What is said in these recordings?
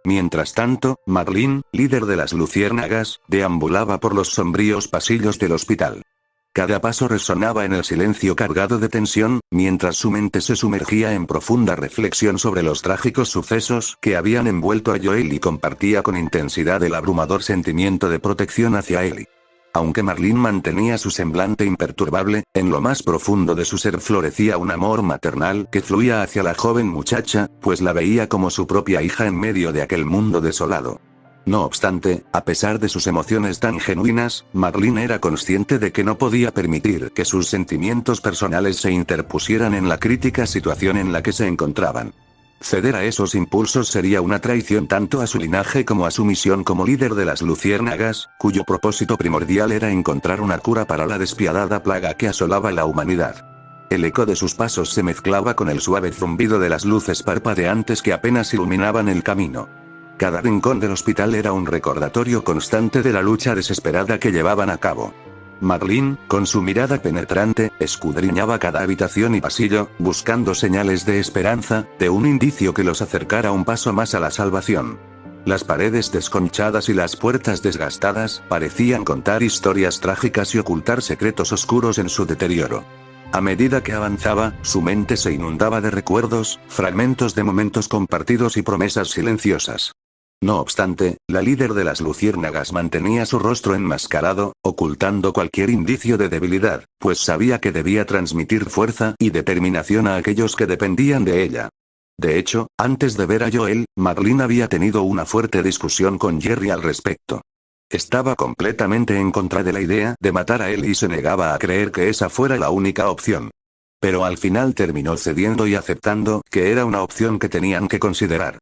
Mientras tanto, Marlene, líder de las luciérnagas, deambulaba por los sombríos pasillos del hospital. Cada paso resonaba en el silencio cargado de tensión, mientras su mente se sumergía en profunda reflexión sobre los trágicos sucesos que habían envuelto a Joel y compartía con intensidad el abrumador sentimiento de protección hacia Ellie. Aunque Marlene mantenía su semblante imperturbable, en lo más profundo de su ser florecía un amor maternal que fluía hacia la joven muchacha, pues la veía como su propia hija en medio de aquel mundo desolado. No obstante, a pesar de sus emociones tan genuinas, Marlene era consciente de que no podía permitir que sus sentimientos personales se interpusieran en la crítica situación en la que se encontraban. Ceder a esos impulsos sería una traición tanto a su linaje como a su misión como líder de las luciérnagas, cuyo propósito primordial era encontrar una cura para la despiadada plaga que asolaba la humanidad. El eco de sus pasos se mezclaba con el suave zumbido de las luces parpadeantes que apenas iluminaban el camino. Cada rincón del hospital era un recordatorio constante de la lucha desesperada que llevaban a cabo. Marlene, con su mirada penetrante, escudriñaba cada habitación y pasillo, buscando señales de esperanza, de un indicio que los acercara un paso más a la salvación. Las paredes desconchadas y las puertas desgastadas parecían contar historias trágicas y ocultar secretos oscuros en su deterioro. A medida que avanzaba, su mente se inundaba de recuerdos, fragmentos de momentos compartidos y promesas silenciosas. No obstante, la líder de las luciérnagas mantenía su rostro enmascarado, ocultando cualquier indicio de debilidad, pues sabía que debía transmitir fuerza y determinación a aquellos que dependían de ella. De hecho, antes de ver a Joel, Marlene había tenido una fuerte discusión con Jerry al respecto. Estaba completamente en contra de la idea de matar a él y se negaba a creer que esa fuera la única opción. Pero al final terminó cediendo y aceptando que era una opción que tenían que considerar.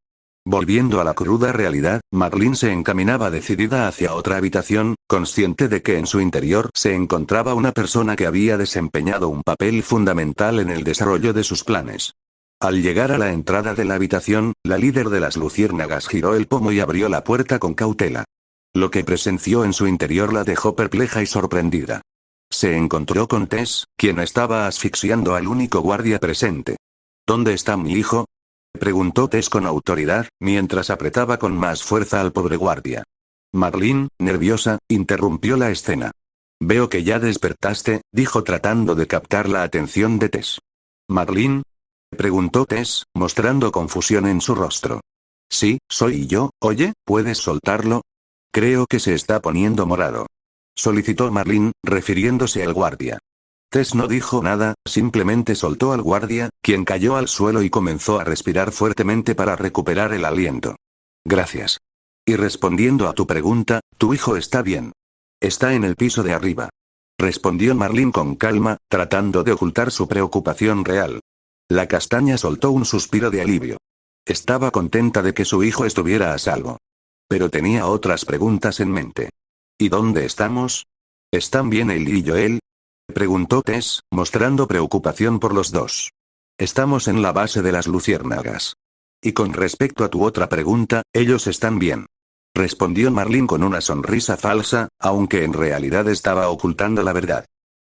Volviendo a la cruda realidad, Marlene se encaminaba decidida hacia otra habitación, consciente de que en su interior se encontraba una persona que había desempeñado un papel fundamental en el desarrollo de sus planes. Al llegar a la entrada de la habitación, la líder de las luciérnagas giró el pomo y abrió la puerta con cautela. Lo que presenció en su interior la dejó perpleja y sorprendida. Se encontró con Tess, quien estaba asfixiando al único guardia presente. ¿Dónde está mi hijo?, preguntó Tess con autoridad, mientras apretaba con más fuerza al pobre guardia. Marlene, nerviosa, interrumpió la escena. Veo que ya despertaste, dijo tratando de captar la atención de Tess. ¿Marlene?, preguntó Tess, mostrando confusión en su rostro. Sí, soy yo. Oye, ¿puedes soltarlo? Creo que se está poniendo morado, solicitó Marlene, refiriéndose al guardia. Tess no dijo nada, simplemente soltó al guardia, quien cayó al suelo y comenzó a respirar fuertemente para recuperar el aliento. Gracias. Y respondiendo a tu pregunta, tu hijo está bien. Está en el piso de arriba, respondió Marlene con calma, tratando de ocultar su preocupación real. La castaña soltó un suspiro de alivio. Estaba contenta de que su hijo estuviera a salvo. Pero tenía otras preguntas en mente. ¿Y dónde estamos? ¿Están bien él y Joel?, preguntó Tess, mostrando preocupación por los dos. Estamos en la base de las luciérnagas. Y con respecto a tu otra pregunta, ellos están bien, respondió Marlene con una sonrisa falsa, aunque en realidad estaba ocultando la verdad.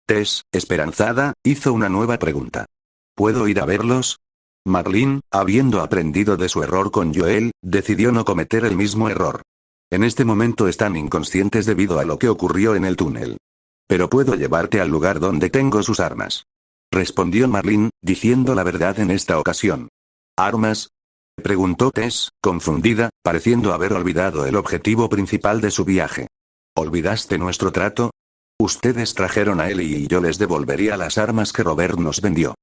Tess, esperanzada, hizo una nueva pregunta. ¿Puedo ir a verlos? Marlene, habiendo aprendido de su error con Joel, decidió no cometer el mismo error. En este momento están inconscientes debido a lo que ocurrió en el túnel. Pero puedo llevarte al lugar donde tengo sus armas, respondió Marlene, diciendo la verdad en esta ocasión. ¿Armas?, preguntó Tess, confundida, pareciendo haber olvidado el objetivo principal de su viaje. ¿Olvidaste nuestro trato? Ustedes trajeron a Ellie y yo les devolvería las armas que Robert nos vendió,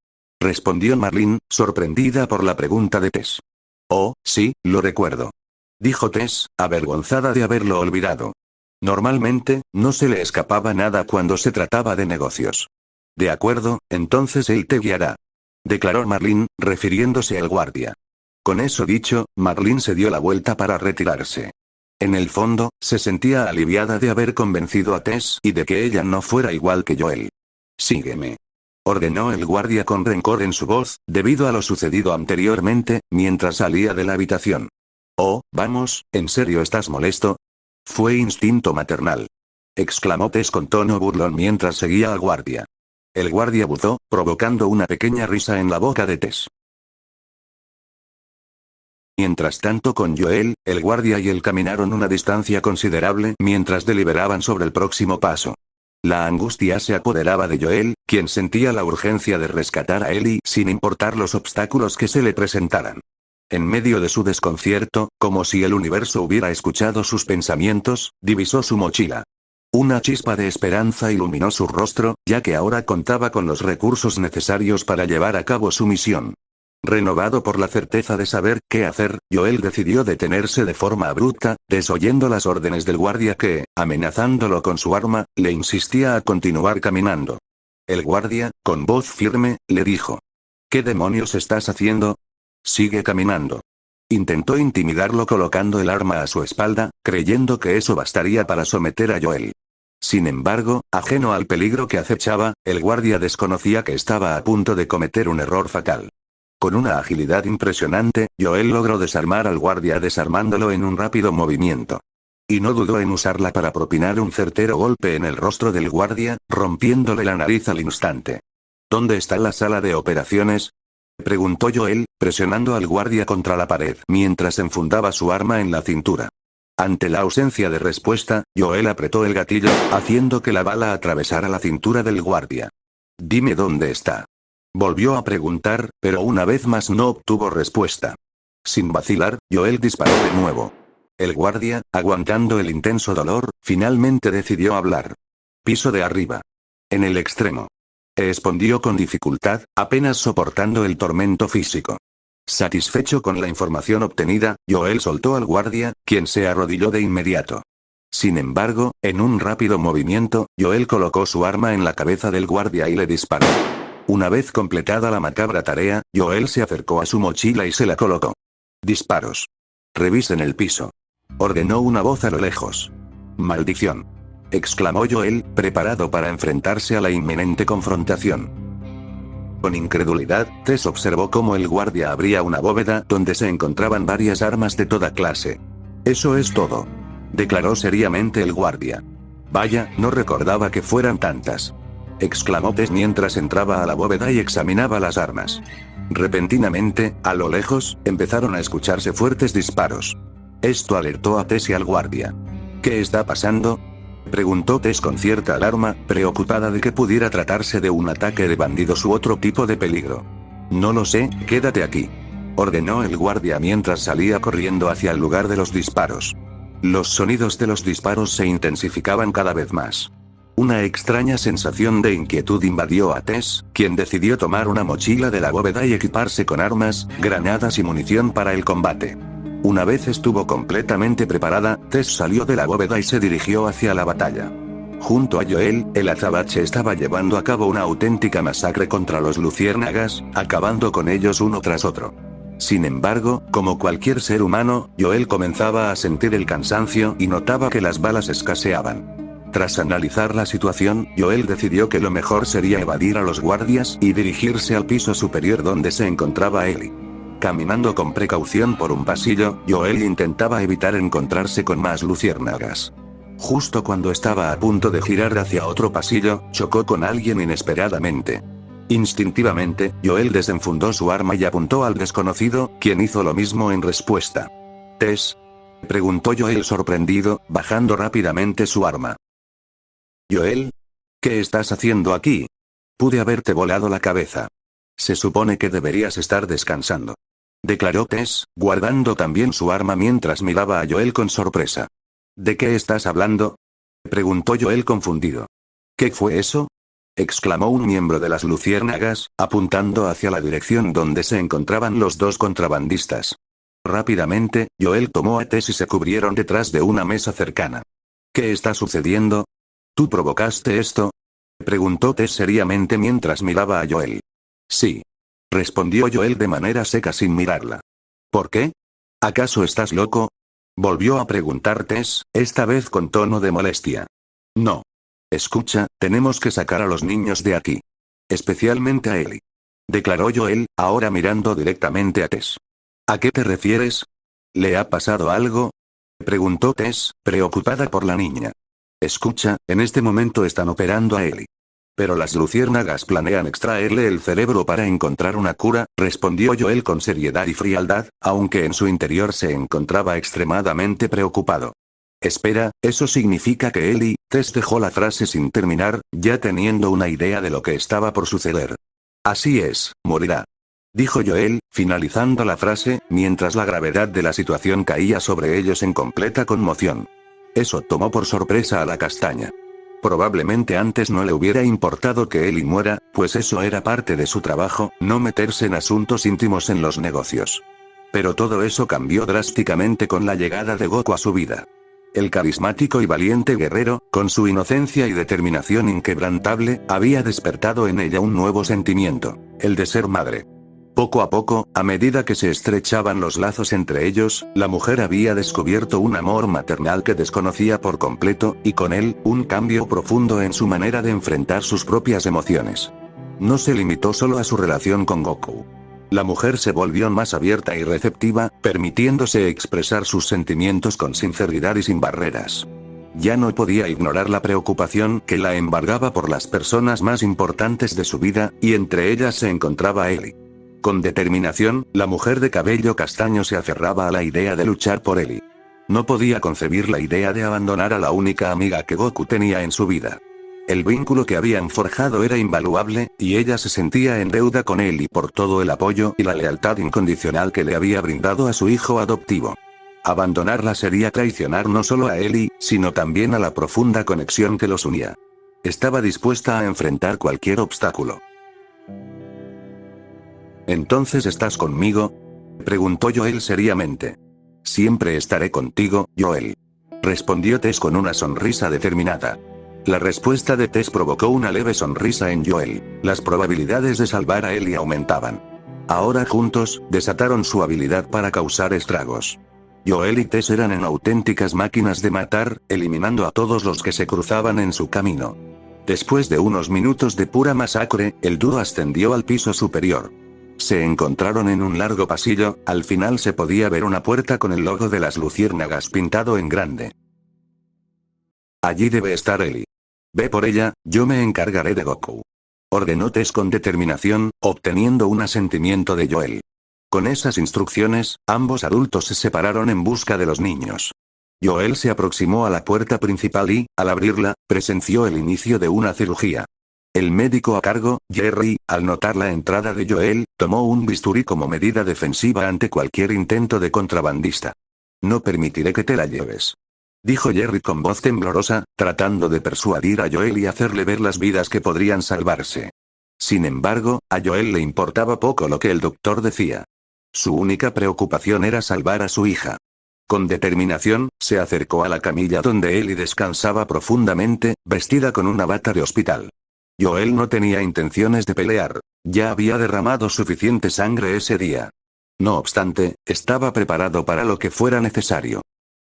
respondió Marlene, sorprendida por la pregunta de Tess. Oh, sí, lo recuerdo, dijo Tess, avergonzada de haberlo olvidado. Normalmente, no se le escapaba nada cuando se trataba de negocios. De acuerdo, entonces él te guiará, declaró Marlene, refiriéndose al guardia. Con eso dicho, Marlene se dio la vuelta para retirarse. En el fondo, se sentía aliviada de haber convencido a Tess y de que ella no fuera igual que Joel. Sígueme, ordenó el guardia con rencor en su voz, debido a lo sucedido anteriormente, mientras salía de la habitación. Oh, vamos, ¿en serio estás molesto? Fue instinto maternal, exclamó Tess con tono burlón mientras seguía al guardia. El guardia buzó, provocando una pequeña risa en la boca de Tess. Mientras tanto con Joel, el guardia y él caminaron una distancia considerable mientras deliberaban sobre el próximo paso. La angustia se apoderaba de Joel, quien sentía la urgencia de rescatar a Ellie sin importar los obstáculos que se le presentaran. En medio de su desconcierto, como si el universo hubiera escuchado sus pensamientos, divisó su mochila. Una chispa de esperanza iluminó su rostro, ya que ahora contaba con los recursos necesarios para llevar a cabo su misión. Renovado por la certeza de saber qué hacer, Joel decidió detenerse de forma abrupta, desoyendo las órdenes del guardia que, amenazándolo con su arma, le insistía a continuar caminando. El guardia, con voz firme, le dijo: ¿Qué demonios estás haciendo? Sigue caminando. Intentó intimidarlo colocando el arma a su espalda, creyendo que eso bastaría para someter a Joel. Sin embargo, ajeno al peligro que acechaba, el guardia desconocía que estaba a punto de cometer un error fatal. Con una agilidad impresionante, Joel logró desarmar al guardia desarmándolo en un rápido movimiento. Y no dudó en usarla para propinar un certero golpe en el rostro del guardia, rompiéndole la nariz al instante. ¿Dónde está la sala de operaciones?, preguntó Joel, presionando al guardia contra la pared mientras enfundaba su arma en la cintura. Ante la ausencia de respuesta, Joel apretó el gatillo, haciendo que la bala atravesara la cintura del guardia. Dime dónde está. Volvió a preguntar, pero una vez más no obtuvo respuesta. Sin vacilar, Joel disparó de nuevo. El guardia, aguantando el intenso dolor, finalmente decidió hablar. Piso de arriba. En el extremo. Respondió con dificultad, apenas soportando el tormento físico. Satisfecho con la información obtenida, Joel soltó al guardia, quien se arrodilló de inmediato. Sin embargo, en un rápido movimiento, Joel colocó su arma en la cabeza del guardia y le disparó. Una vez completada la macabra tarea, Joel se acercó a su mochila y se la colocó. Disparos. Revisen el piso. Ordenó una voz a lo lejos. Maldición. Exclamó Joel, preparado para enfrentarse a la inminente confrontación. Con incredulidad, Tess observó cómo el guardia abría una bóveda donde se encontraban varias armas de toda clase. Eso es todo. Declaró seriamente el guardia. Vaya, no recordaba que fueran tantas. Exclamó Tess mientras entraba a la bóveda y examinaba las armas. Repentinamente, a lo lejos, empezaron a escucharse fuertes disparos. Esto alertó a Tess y al guardia. ¿Qué está pasando?, preguntó Tess con cierta alarma, preocupada de que pudiera tratarse de un ataque de bandidos u otro tipo de peligro. No lo sé, quédate aquí, ordenó el guardia mientras salía corriendo hacia el lugar de los disparos. Los sonidos de los disparos se intensificaban cada vez más. Una extraña sensación de inquietud invadió a Tess, quien decidió tomar una mochila de la bóveda y equiparse con armas, granadas y munición para el combate. Una vez estuvo completamente preparada, Tess salió de la bóveda y se dirigió hacia la batalla. Junto a Joel, el azabache estaba llevando a cabo una auténtica masacre contra los luciérnagas, acabando con ellos uno tras otro. Sin embargo, como cualquier ser humano, Joel comenzaba a sentir el cansancio y notaba que las balas escaseaban. Tras analizar la situación, Joel decidió que lo mejor sería evadir a los guardias y dirigirse al piso superior donde se encontraba Ellie. Caminando con precaución por un pasillo, Joel intentaba evitar encontrarse con más luciérnagas. Justo cuando estaba a punto de girar hacia otro pasillo, chocó con alguien inesperadamente. Instintivamente, Joel desenfundó su arma y apuntó al desconocido, quien hizo lo mismo en respuesta. «¿Tess?», preguntó Joel sorprendido, bajando rápidamente su arma. «¿Joel? ¿Qué estás haciendo aquí? Pude haberte volado la cabeza. Se supone que deberías estar descansando», declaró Tess, guardando también su arma mientras miraba a Joel con sorpresa. «¿De qué estás hablando?», preguntó Joel confundido. «¿Qué fue eso?», exclamó un miembro de las luciérnagas, apuntando hacia la dirección donde se encontraban los dos contrabandistas. Rápidamente, Joel tomó a Tess y se cubrieron detrás de una mesa cercana. «¿Qué está sucediendo? ¿Tú provocaste esto?», preguntó Tess seriamente mientras miraba a Joel. «Sí», respondió Joel de manera seca sin mirarla. «¿Por qué? ¿Acaso estás loco?», volvió a preguntar Tess, esta vez con tono de molestia. «No. Escucha, tenemos que sacar a los niños de aquí. Especialmente a Ellie», declaró Joel, ahora mirando directamente a Tess. «¿A qué te refieres? ¿Le ha pasado algo?», preguntó Tess, preocupada por la niña. «Escucha, en este momento están operando a Ellie. Pero las luciérnagas planean extraerle el cerebro para encontrar una cura, respondió Joel con seriedad y frialdad, aunque en su interior se encontraba extremadamente preocupado. Espera, ¿eso significa que él y Tess dejó la frase sin terminar, ya teniendo una idea de lo que estaba por suceder? Así es, morirá. Dijo Joel, finalizando la frase, mientras la gravedad de la situación caía sobre ellos en completa conmoción. Eso tomó por sorpresa a la castaña. Probablemente antes no le hubiera importado que Ellie muera, pues eso era parte de su trabajo, no meterse en asuntos íntimos en los negocios. Pero todo eso cambió drásticamente con la llegada de Goku a su vida. El carismático y valiente guerrero, con su inocencia y determinación inquebrantable, había despertado en ella un nuevo sentimiento, el de ser madre. Poco a poco, a medida que se estrechaban los lazos entre ellos, la mujer había descubierto un amor maternal que desconocía por completo, y con él, un cambio profundo en su manera de enfrentar sus propias emociones. No se limitó solo a su relación con Goku. La mujer se volvió más abierta y receptiva, permitiéndose expresar sus sentimientos con sinceridad y sin barreras. Ya no podía ignorar la preocupación que la embargaba por las personas más importantes de su vida, y entre ellas se encontraba Ellie. Con determinación, la mujer de cabello castaño se aferraba a la idea de luchar por Ellie. No podía concebir la idea de abandonar a la única amiga que Goku tenía en su vida. El vínculo que habían forjado era invaluable, y ella se sentía en deuda con Ellie por todo el apoyo y la lealtad incondicional que le había brindado a su hijo adoptivo. Abandonarla sería traicionar no solo a Ellie, sino también a la profunda conexión que los unía. Estaba dispuesta a enfrentar cualquier obstáculo. ¿Entonces estás conmigo?, preguntó Joel seriamente. Siempre estaré contigo, Joel, respondió Tess con una sonrisa determinada. La respuesta de Tess provocó una leve sonrisa en Joel. Las probabilidades de salvar a Ellie aumentaban. Ahora juntos, desataron su habilidad para causar estragos. Joel y Tess eran en auténticas máquinas de matar, eliminando a todos los que se cruzaban en su camino. Después de unos minutos de pura masacre, el dúo ascendió al piso superior. Se encontraron en un largo pasillo, al final se podía ver una puerta con el logo de las luciérnagas pintado en grande. Allí debe estar Ellie. Ve por ella, yo me encargaré de Goku, ordenó Tess con determinación, obteniendo un asentimiento de Joel. Con esas instrucciones, ambos adultos se separaron en busca de los niños. Joel se aproximó a la puerta principal y, al abrirla, presenció el inicio de una cirugía. El médico a cargo, Jerry, al notar la entrada de Joel, tomó un bisturí como medida defensiva ante cualquier intento de contrabandista. No permitiré que te la lleves, dijo Jerry con voz temblorosa, tratando de persuadir a Joel y hacerle ver las vidas que podrían salvarse. Sin embargo, a Joel le importaba poco lo que el doctor decía. Su única preocupación era salvar a su hija. Con determinación, se acercó a la camilla donde Ellie descansaba profundamente, vestida con una bata de hospital. Joel no tenía intenciones de pelear, ya había derramado suficiente sangre ese día. No obstante, estaba preparado para lo que fuera necesario.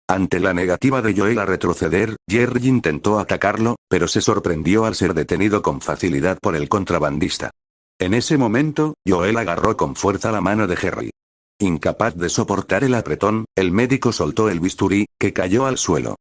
Ante la negativa de Joel a retroceder, Jerry intentó atacarlo, pero se sorprendió al ser detenido con facilidad por el contrabandista. En ese momento, Joel agarró con fuerza la mano de Jerry. Incapaz de soportar el apretón, el médico soltó el bisturí, que cayó al suelo.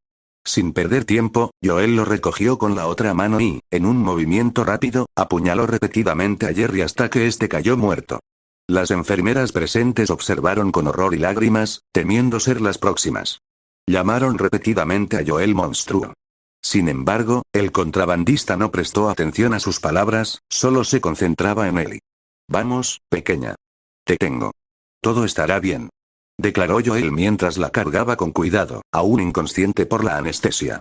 Sin perder tiempo, Joel lo recogió con la otra mano y, en un movimiento rápido, apuñaló repetidamente a Jerry hasta que este cayó muerto. Las enfermeras presentes observaron con horror y lágrimas, temiendo ser las próximas. Llamaron repetidamente a Joel monstruo. Sin embargo, el contrabandista no prestó atención a sus palabras, solo se concentraba en Ellie. Vamos, pequeña. Te tengo. Todo estará bien, declaró Joel mientras la cargaba con cuidado, aún inconsciente por la anestesia.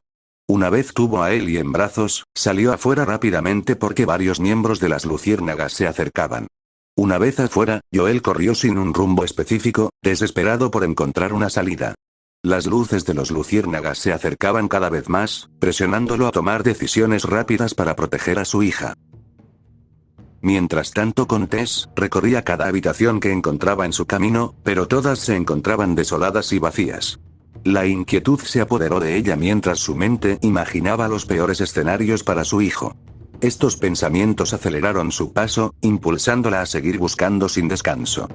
Una vez tuvo a Ellie en brazos, salió afuera rápidamente porque varios miembros de las luciérnagas se acercaban. Una vez afuera, Joel corrió sin un rumbo específico, desesperado por encontrar una salida. Las luces de los luciérnagas se acercaban cada vez más, presionándolo a tomar decisiones rápidas para proteger a su hija. Mientras tanto con Tess, recorría cada habitación que encontraba en su camino, pero todas se encontraban desoladas y vacías. La inquietud se apoderó de ella mientras su mente imaginaba los peores escenarios para su hijo. Estos pensamientos aceleraron su paso, impulsándola a seguir buscando sin descanso.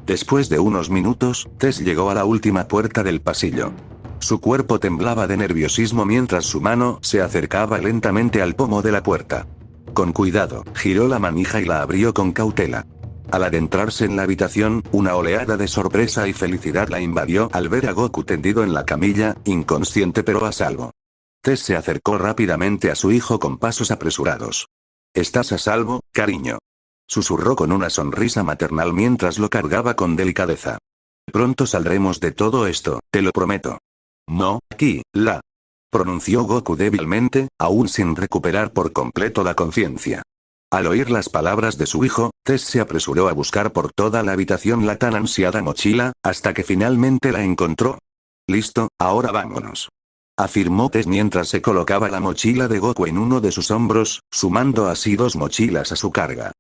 Después de unos minutos, Tess llegó a la última puerta del pasillo. Su cuerpo temblaba de nerviosismo mientras su mano se acercaba lentamente al pomo de la puerta. Con cuidado, giró la manija y la abrió con cautela. Al adentrarse en la habitación, una oleada de sorpresa y felicidad la invadió al ver a Goku tendido en la camilla, inconsciente pero a salvo. Tess se acercó rápidamente a su hijo con pasos apresurados. «¿Estás a salvo, cariño?», susurró con una sonrisa maternal mientras lo cargaba con delicadeza. «Pronto saldremos de todo esto, te lo prometo». «No, pronunció Goku débilmente, aún sin recuperar por completo la conciencia. Al oír las palabras de su hijo, Tess se apresuró a buscar por toda la habitación la tan ansiada mochila, hasta que finalmente la encontró. «Listo, ahora vámonos», afirmó Tess mientras se colocaba la mochila de Goku en uno de sus hombros, sumando así 2 mochilas a su carga.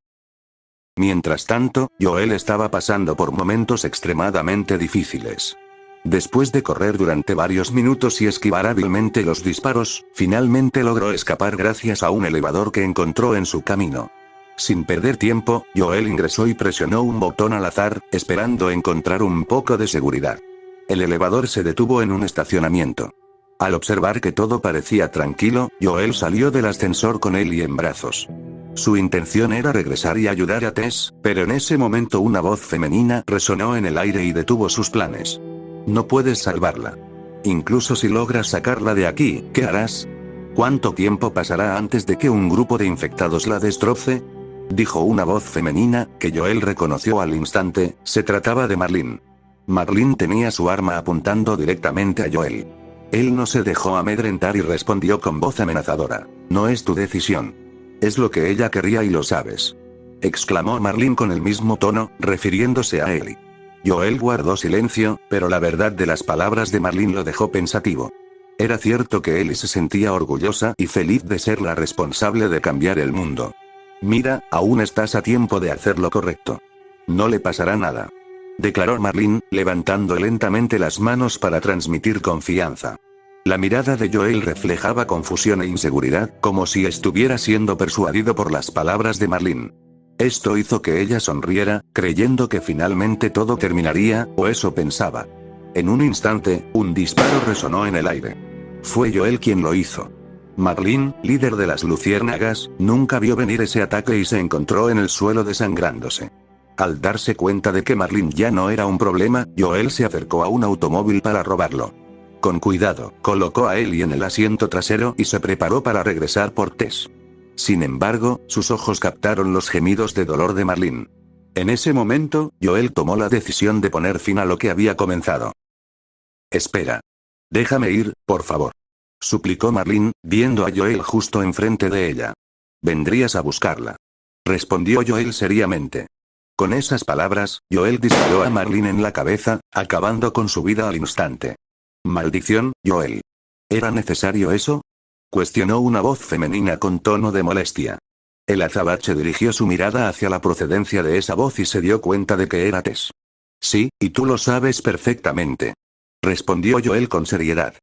Mientras tanto, Joel estaba pasando por momentos extremadamente difíciles. Después de correr durante varios minutos y esquivar hábilmente los disparos, finalmente logró escapar gracias a un elevador que encontró en su camino. Sin perder tiempo, Joel ingresó y presionó un botón al azar, esperando encontrar un poco de seguridad. El elevador se detuvo en un estacionamiento. Al observar que todo parecía tranquilo, Joel salió del ascensor con Ellie en brazos. Su intención era regresar y ayudar a Tess, pero en ese momento una voz femenina resonó en el aire y detuvo sus planes. «No puedes salvarla. Incluso si logras sacarla de aquí, ¿qué harás? ¿Cuánto tiempo pasará antes de que un grupo de infectados la destroce?», dijo una voz femenina, que Joel reconoció al instante. Se trataba de Marlene. Marlene tenía su arma apuntando directamente a Joel. Él no se dejó amedrentar y respondió con voz amenazadora. «No es tu decisión. Es lo que ella quería y lo sabes», exclamó Marlene con el mismo tono, refiriéndose a Ellie. Joel guardó silencio, pero la verdad de las palabras de Marlene lo dejó pensativo. Era cierto que Ellie se sentía orgullosa y feliz de ser la responsable de cambiar el mundo. «Mira, aún estás a tiempo de hacer lo correcto. No le pasará nada», declaró Marlene, levantando lentamente las manos para transmitir confianza. La mirada de Joel reflejaba confusión e inseguridad, como si estuviera siendo persuadido por las palabras de Marlene. Esto hizo que ella sonriera, creyendo que finalmente todo terminaría, o eso pensaba. En un instante, un disparo resonó en el aire. Fue Joel quien lo hizo. Marlene, líder de las luciérnagas, nunca vio venir ese ataque y se encontró en el suelo desangrándose. Al darse cuenta de que Marlene ya no era un problema, Joel se acercó a un automóvil para robarlo. Con cuidado, colocó a Ellie en el asiento trasero y se preparó para regresar por Tess. Sin embargo, sus ojos captaron los gemidos de dolor de Marlene. En ese momento, Joel tomó la decisión de poner fin a lo que había comenzado. «Espera. Déjame ir, por favor», suplicó Marlene, viendo a Joel justo enfrente de ella. «¿Vendrías a buscarla?», respondió Joel seriamente. Con esas palabras, Joel disparó a Marlene en la cabeza, acabando con su vida al instante. «Maldición, Joel. ¿Era necesario eso?», cuestionó una voz femenina con tono de molestia. El azabache dirigió su mirada hacia la procedencia de esa voz y se dio cuenta de que era Tess. «Sí, y tú lo sabes perfectamente», respondió Joel con seriedad.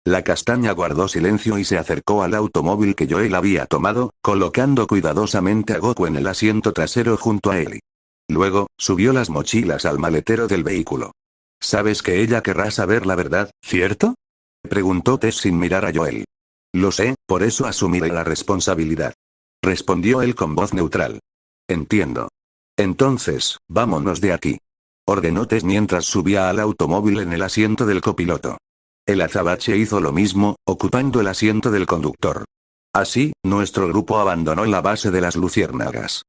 La castaña guardó silencio y se acercó al automóvil que Joel había tomado, colocando cuidadosamente a Goku en el asiento trasero junto a Ellie. Luego, subió las mochilas al maletero del vehículo. «Sabes que ella querrá saber la verdad, ¿cierto?», preguntó Tess sin mirar a Joel. «Lo sé, por eso asumiré la responsabilidad», respondió él con voz neutral. «Entiendo. Entonces, vámonos de aquí», ordenó Tess mientras subía al automóvil en el asiento del copiloto. El azabache hizo lo mismo, ocupando el asiento del conductor. Así, nuestro grupo abandonó la base de las luciérnagas.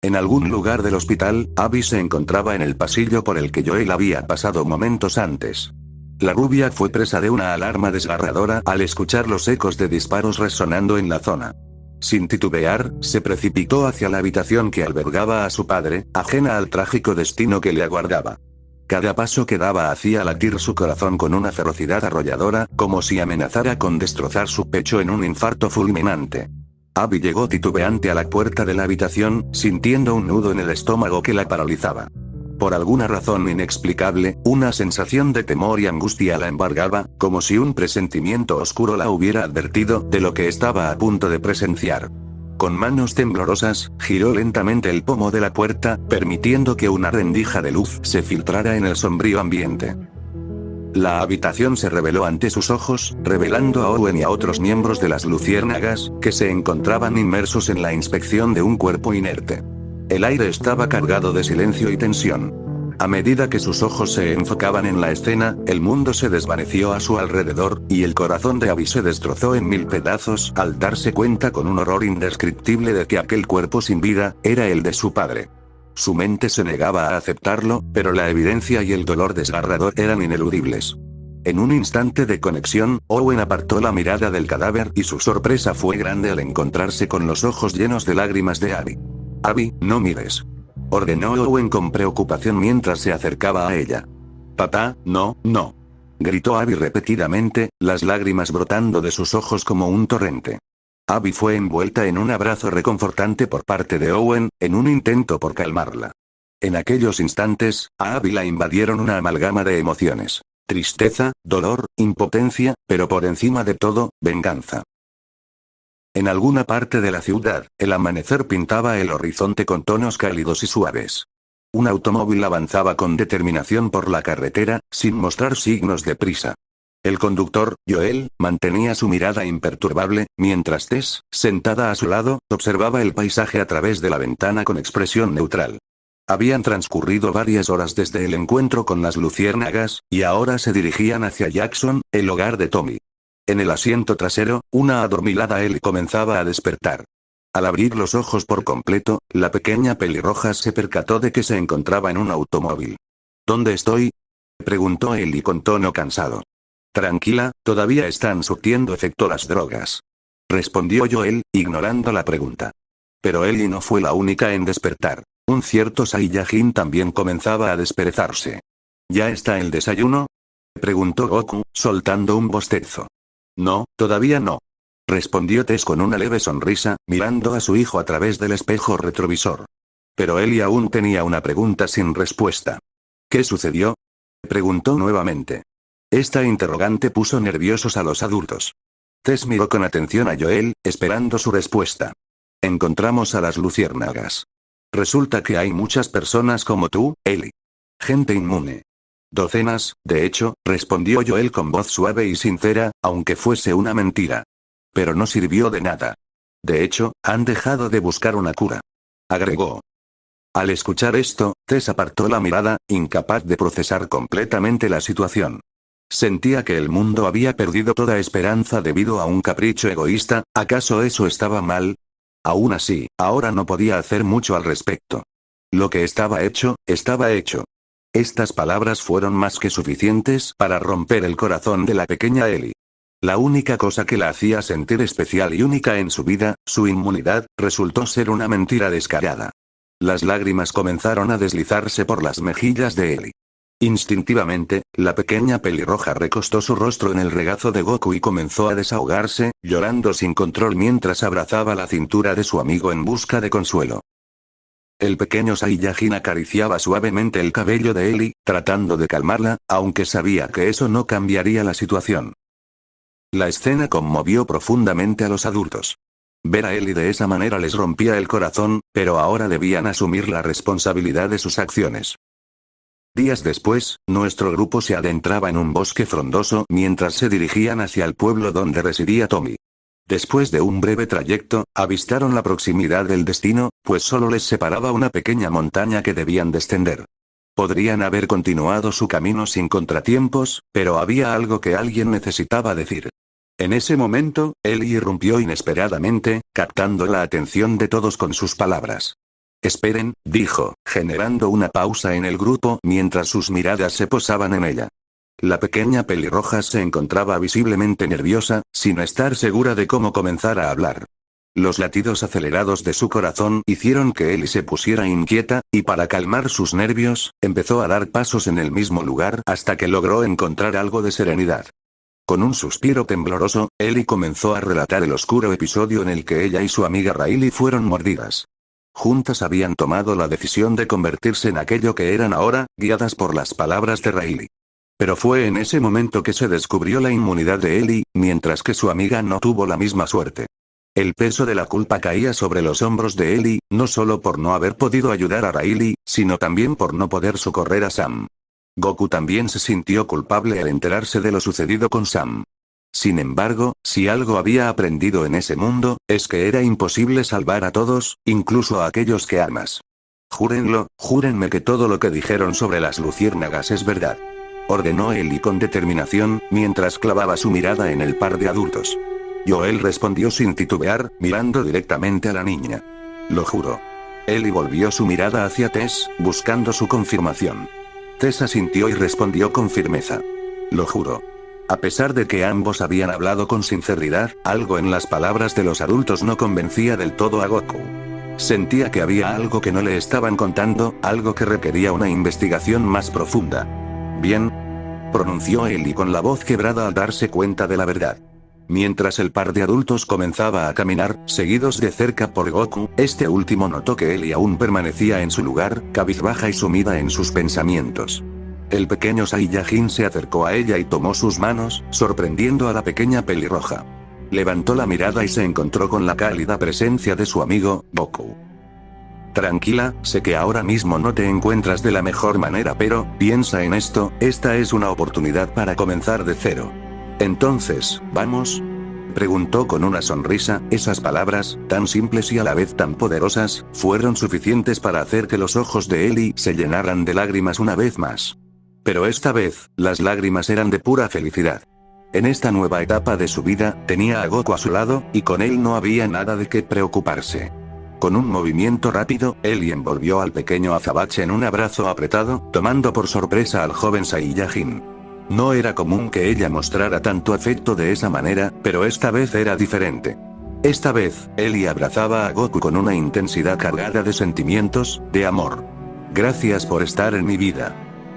En algún lugar del hospital, Abby se encontraba en el pasillo por el que Joel había pasado momentos antes. La rubia fue presa de una alarma desgarradora al escuchar los ecos de disparos resonando en la zona. Sin titubear, se precipitó hacia la habitación que albergaba a su padre, ajena al trágico destino que le aguardaba. Cada paso que daba hacía latir su corazón con una ferocidad arrolladora, como si amenazara con destrozar su pecho en un infarto fulminante. Abby llegó titubeante a la puerta de la habitación, sintiendo un nudo en el estómago que la paralizaba. Por alguna razón inexplicable, una sensación de temor y angustia la embargaba, como si un presentimiento oscuro la hubiera advertido de lo que estaba a punto de presenciar. Con manos temblorosas, giró lentamente el pomo de la puerta, permitiendo que una rendija de luz se filtrara en el sombrío ambiente. La habitación se reveló ante sus ojos, revelando a Owen y a otros miembros de las Luciérnagas, que se encontraban inmersos en la inspección de un cuerpo inerte. El aire estaba cargado de silencio y tensión. A medida que sus ojos se enfocaban en la escena, el mundo se desvaneció a su alrededor, y el corazón de Abby se destrozó en 1000 pedazos al darse cuenta con un horror indescriptible de que aquel cuerpo sin vida, era el de su padre. Su mente se negaba a aceptarlo, pero la evidencia y el dolor desgarrador eran ineludibles. En un instante de conexión, Owen apartó la mirada del cadáver y su sorpresa fue grande al encontrarse con los ojos llenos de lágrimas de Abby. «Abby, no mires», ordenó Owen con preocupación mientras se acercaba a ella. «Papá, no, no», gritó Abby repetidamente, las lágrimas brotando de sus ojos como un torrente. Abby fue envuelta en un abrazo reconfortante por parte de Owen, en un intento por calmarla. En aquellos instantes, a Abby la invadieron una amalgama de emociones: tristeza, dolor, impotencia, pero por encima de todo, venganza. En alguna parte de la ciudad, el amanecer pintaba el horizonte con tonos cálidos y suaves. Un automóvil avanzaba con determinación por la carretera, sin mostrar signos de prisa. El conductor, Joel, mantenía su mirada imperturbable, mientras Tess, sentada a su lado, observaba el paisaje a través de la ventana con expresión neutral. Habían transcurrido varias horas desde el encuentro con las Luciérnagas, y ahora se dirigían hacia Jackson, el hogar de Tommy. En el asiento trasero, una adormilada Ellie comenzaba a despertar. Al abrir los ojos por completo, la pequeña pelirroja se percató de que se encontraba en un automóvil. ¿Dónde estoy?, preguntó Ellie con tono cansado. Tranquila, todavía están surtiendo efecto las drogas, respondió Joel, ignorando la pregunta. Pero Ellie no fue la única en despertar. Un cierto Saiyajin también comenzaba a desperezarse. ¿Ya está el desayuno?, preguntó Goku, soltando un bostezo. No, todavía no, respondió Tess con una leve sonrisa, mirando a su hijo a través del espejo retrovisor. Pero Ellie aún tenía una pregunta sin respuesta. ¿Qué sucedió?, preguntó nuevamente. Esta interrogante puso nerviosos a los adultos. Tess miró con atención a Joel, esperando su respuesta. Encontramos a las Luciérnagas. Resulta que hay muchas personas como tú, Ellie. Gente inmune. Docenas, de hecho, respondió Joel con voz suave y sincera, aunque fuese una mentira. Pero no sirvió de nada. De hecho, han dejado de buscar una cura, agregó. Al escuchar esto, Tess apartó la mirada, incapaz de procesar completamente la situación. Sentía que el mundo había perdido toda esperanza debido a un capricho egoísta. ¿Acaso eso estaba mal? Aún así, ahora no podía hacer mucho al respecto. Lo que estaba hecho, estaba hecho. Estas palabras fueron más que suficientes para romper el corazón de la pequeña Ellie. La única cosa que la hacía sentir especial y única en su vida, su inmunidad, resultó ser una mentira descarada. Las lágrimas comenzaron a deslizarse por las mejillas de Ellie. Instintivamente, la pequeña pelirroja recostó su rostro en el regazo de Goku y comenzó a desahogarse, llorando sin control mientras abrazaba la cintura de su amigo en busca de consuelo. El pequeño Saiyajin acariciaba suavemente el cabello de Ellie, tratando de calmarla, aunque sabía que eso no cambiaría la situación. La escena conmovió profundamente a los adultos. Ver a Ellie de esa manera les rompía el corazón, pero ahora debían asumir la responsabilidad de sus acciones. Días después, nuestro grupo se adentraba en un bosque frondoso mientras se dirigían hacia el pueblo donde residía Tommy. Después de un breve trayecto, avistaron la proximidad del destino, pues solo les separaba una pequeña montaña que debían descender. Podrían haber continuado su camino sin contratiempos, pero había algo que alguien necesitaba decir. En ese momento, Ellie irrumpió inesperadamente, captando la atención de todos con sus palabras. Esperen, dijo, generando una pausa en el grupo mientras sus miradas se posaban en ella. La pequeña pelirroja se encontraba visiblemente nerviosa, sin estar segura de cómo comenzar a hablar. Los latidos acelerados de su corazón hicieron que Ellie se pusiera inquieta, y para calmar sus nervios, empezó a dar pasos en el mismo lugar hasta que logró encontrar algo de serenidad. Con un suspiro tembloroso, Ellie comenzó a relatar el oscuro episodio en el que ella y su amiga Riley fueron mordidas. Juntas habían tomado la decisión de convertirse en aquello que eran ahora, guiadas por las palabras de Riley. Pero fue en ese momento que se descubrió la inmunidad de Ellie, mientras que su amiga no tuvo la misma suerte. El peso de la culpa caía sobre los hombros de Ellie, no solo por no haber podido ayudar a Riley, sino también por no poder socorrer a Sam. Goku también se sintió culpable al enterarse de lo sucedido con Sam. Sin embargo, si algo había aprendido en ese mundo, es que era imposible salvar a todos, incluso a aquellos que amas. Júrenlo, júrenme que todo lo que dijeron sobre las luciérnagas es verdad. Ordenó Eli con determinación, mientras clavaba su mirada en el par de adultos. Joel respondió sin titubear, mirando directamente a la niña. Lo juro. Eli volvió su mirada hacia Tess, buscando su confirmación. Tess asintió y respondió con firmeza. Lo juro. A pesar de que ambos habían hablado con sinceridad, algo en las palabras de los adultos no convencía del todo a Goku. Sentía que había algo que no le estaban contando, algo que requería una investigación más profunda. Bien, pronunció Eli con la voz quebrada al darse cuenta de la verdad. Mientras el par de adultos comenzaba a caminar, seguidos de cerca por Goku, este último notó que Eli aún permanecía en su lugar, cabizbaja y sumida en sus pensamientos. El pequeño Saiyajin se acercó a ella y tomó sus manos, sorprendiendo a la pequeña pelirroja. Levantó la mirada y se encontró con la cálida presencia de su amigo, Goku. Tranquila, sé que ahora mismo no te encuentras de la mejor manera, pero, piensa en esto, esta es una oportunidad para comenzar de cero. Entonces, ¿vamos? Preguntó con una sonrisa. Esas palabras, tan simples y a la vez tan poderosas, fueron suficientes para hacer que los ojos de Eli se llenaran de lágrimas una vez más. Pero esta vez, las lágrimas eran de pura felicidad. En esta nueva etapa de su vida, tenía a Goku a su lado, y con él no había nada de qué preocuparse. Con un movimiento rápido, Eli envolvió al pequeño azabache en un abrazo apretado, tomando por sorpresa al joven Saiyajin. No era común que ella mostrara tanto afecto de esa manera, pero esta vez era diferente. Esta vez, Eli abrazaba a Goku con una intensidad cargada de sentimientos, de amor. Gracias por estar en mi vida.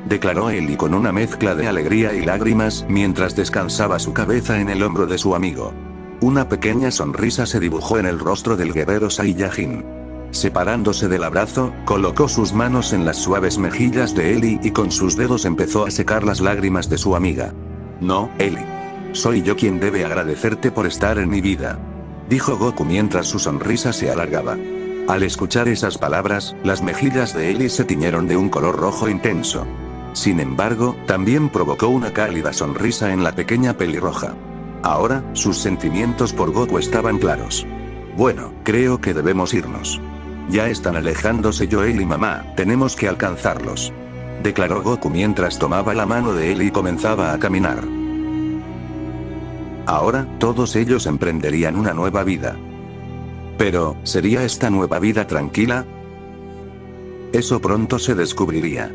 Declaró Eli con una mezcla de alegría y lágrimas, mientras descansaba su cabeza en el hombro de su amigo. Una pequeña sonrisa se dibujó en el rostro del guerrero Saiyajin. Separándose del abrazo, colocó sus manos en las suaves mejillas de Eli y con sus dedos empezó a secar las lágrimas de su amiga. No, Eli. Soy yo quien debe agradecerte por estar en mi vida. Dijo Goku mientras su sonrisa se alargaba. Al escuchar esas palabras, las mejillas de Eli se tiñeron de un color rojo intenso. Sin embargo, también provocó una cálida sonrisa en la pequeña pelirroja. Ahora, sus sentimientos por Goku estaban claros. Bueno, creo que debemos irnos. Ya están alejándose Joel y mamá, tenemos que alcanzarlos. Declaró Goku mientras tomaba la mano de él y comenzaba a caminar. Ahora, todos ellos emprenderían una nueva vida. Pero, ¿sería esta nueva vida tranquila? Eso pronto se descubriría.